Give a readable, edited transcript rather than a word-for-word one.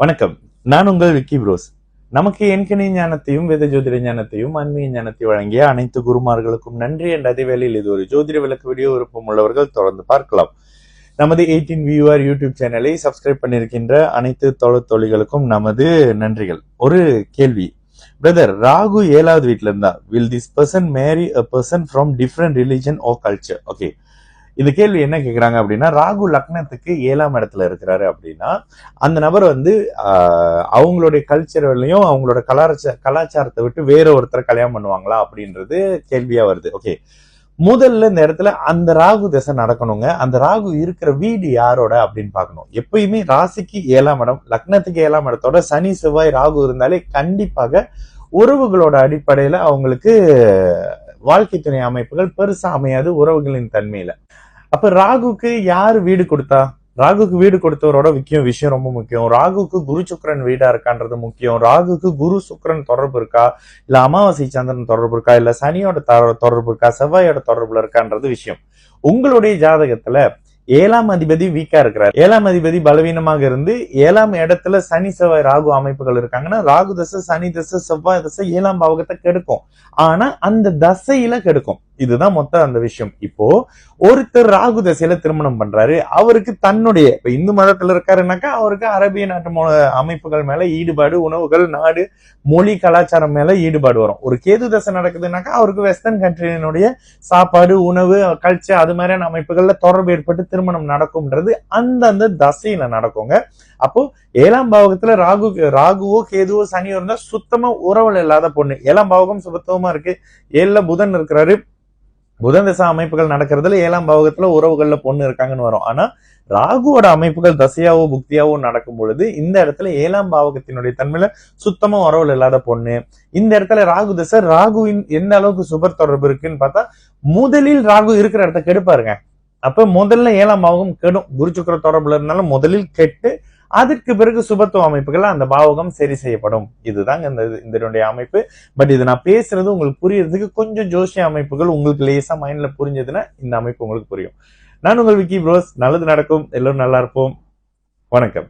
வணக்கம். நான் உங்கள் விக்கி ப்ரோஸ். நமக்கு எண்கணி ஞானத்தையும் வேத ஜோதிட ஞானத்தையும் ஆன்மீக ஞானத்தை வழங்கிய அனைத்து குருமார்களுக்கும் நன்றி. என்ற அதேவேளையில் இது ஒரு ஜோதிட விளக்கு வீடியோ விருப்பம் உள்ளவர்கள் தொடர்ந்து பார்க்கலாம். நமது 18 வியூவர் யூடியூப் சேனலை சப்ஸ்கிரைப் பண்ணியிருக்கின்ற அனைத்து தொழில்களுக்கும் நமது நன்றிகள். ஒரு கேள்வி, பிரதர், ராகு 7வது வீட்டுல இருந்தா will this person marry a person from different religion or culture? Okay, இந்த கேள்வி என்ன கேக்குறாங்க அப்படின்னா, ராகு லக்னத்துக்கு 7ஆம் இடத்துல இருக்கிறாரு அப்படின்னா அந்த நபர் அவங்களுடைய கல்ச்சர்லயும் அவங்களோட கலாச்சாரத்தை விட்டு வேற ஒருத்தரை கல்யாணம் பண்ணுவாங்களா அப்படின்றது கேள்வியா வருது. ஓகே, முதல்ல இந்த இடத்துல அந்த ராகு திசை நடக்கணுங்க. அந்த ராகு இருக்கிற வீடு யாரோட அப்படின்னு பார்க்கணும். எப்பயுமே ராசிக்கு 7ஆம் இடம், லக்னத்துக்கு 7ஆம் இடத்தோட சனி செவ்வாய் ராகு இருந்தாலே கண்டிப்பாக உறவுகளோட அடிப்படையில அவங்களுக்கு வாழ்க்கை துணை அமைப்புகள் பெருசா அமையாது உறவுகளின் தன்மையில. அப்ப ராகுக்கு யாரு வீடு கொடுத்தா? ராகுக்கு வீடு கொடுத்தவரோட விஷயம் ரொம்ப முக்கியம். ராகுக்கு குரு சுக்கிரன் வீடா இருக்கான்றது முக்கியம். ராகுக்கு குரு சுக்கிரன் தொடர்பு இருக்கா, இல்ல அமாவாசை சந்திரன் தொடர்பு இருக்கா, இல்ல சனியோட தொடர்பு இருக்கா, செவ்வாயோட தொடர்புல இருக்கான்றது விஷயம். உங்களுடைய ஜாதகத்துல 7ஆம் அதிபதி வீக்கா இருக்கிறார், 7ஆம் அதிபதி பலவீனமாக இருந்து 7ஆம் இடத்துல சனி செவ்வாய் ராகு அமைப்புகள் இருக்காங்கன்னா ராகு தசை, சனி தசை, செவ்வாய் தசை 7ஆம் பாவகத்தை கெடுக்கும். ஆனா அந்த தசையில கெடுக்கும். இதுதான் மொத்தம் அந்த விஷயம். இப்போ ஒருத்தர் ராகு தசையில திருமணம் பண்றாரு, அவருக்கு தன்னுடைய இப்ப இந்து மதத்துல இருக்காருனாக்கா அவருக்கு அரபிய நாட்டு அமைப்புகள் மேல ஈடுபாடு, உணவுகள், நாடு, மொழி, கலாச்சாரம் மேல ஈடுபாடு வரும். ஒரு கேது தசை நடக்குதுனாக்கா அவருக்கு வெஸ்டர்ன் கண்ட்ரியினுடைய சாப்பாடு, உணவு, கல்ச்சர் அது மாதிரியான அமைப்புகள்ல தொடர்பு ஏற்பட்டு திருமணம் நடக்கும்ன்றது அந்தந்த தசையில நடக்குங்க. அப்போ 7ஆம் பாவகத்துல ராகுவோ கேதுவோ சனியோ இருந்தா சுத்தமா உறவுல இல்லாத பொண்ணு. 7ஆம் பாவகம் சுபத்துவமா இருக்கு, 7ல புதன் இருக்கிறாரு, புதன் தசை அமைப்புகள் நடக்கிறதுல 7ஆம் பாவகத்துல உறவுகள்ல பொண்ணு இருக்காங்கன்னு வரும். ஆனா ராகுவோட அமைப்புகள் தசையாவோ புக்தியாவோ நடக்கும் பொழுது இந்த இடத்துல 7ஆம் பாவகத்தினுடைய தன்மையில சுத்தமா உறவுல இல்லாத பொண்ணு. இந்த இடத்துல ராகு தசை, ராகுவின் எந்த அளவுக்கு சுபர் தொடர்பு இருக்குன்னு பார்த்தா முதலில் ராகு இருக்கிற இடத்த கெடுப்பாருங்க. அப்ப முதல்ல 7ஆம் பாவகம் கெடும். குரு சுக்கிர தொடர்புல இருந்தாலும் முதலில் கெட்டு அதற்கு பிறகு சுபத்துவ அமைப்புகள் அந்த பாவகம் சரி செய்யப்படும். இதுதாங்க இந்த அமைப்பு. பட் இது நான் பேசுறது உங்களுக்கு புரியறதுக்கு கொஞ்சம் ஜோசிய அமைப்புகள் உங்களுக்கு லேசா மைண்ட்ல புரிஞ்சதுன்னா இந்த அமைப்பு உங்களுக்கு புரியும். நான் உங்கள் விக்கி ப்ரோஸ். நல்லது நடக்கும், எல்லோரும் நல்லா இருப்போம். வணக்கம்.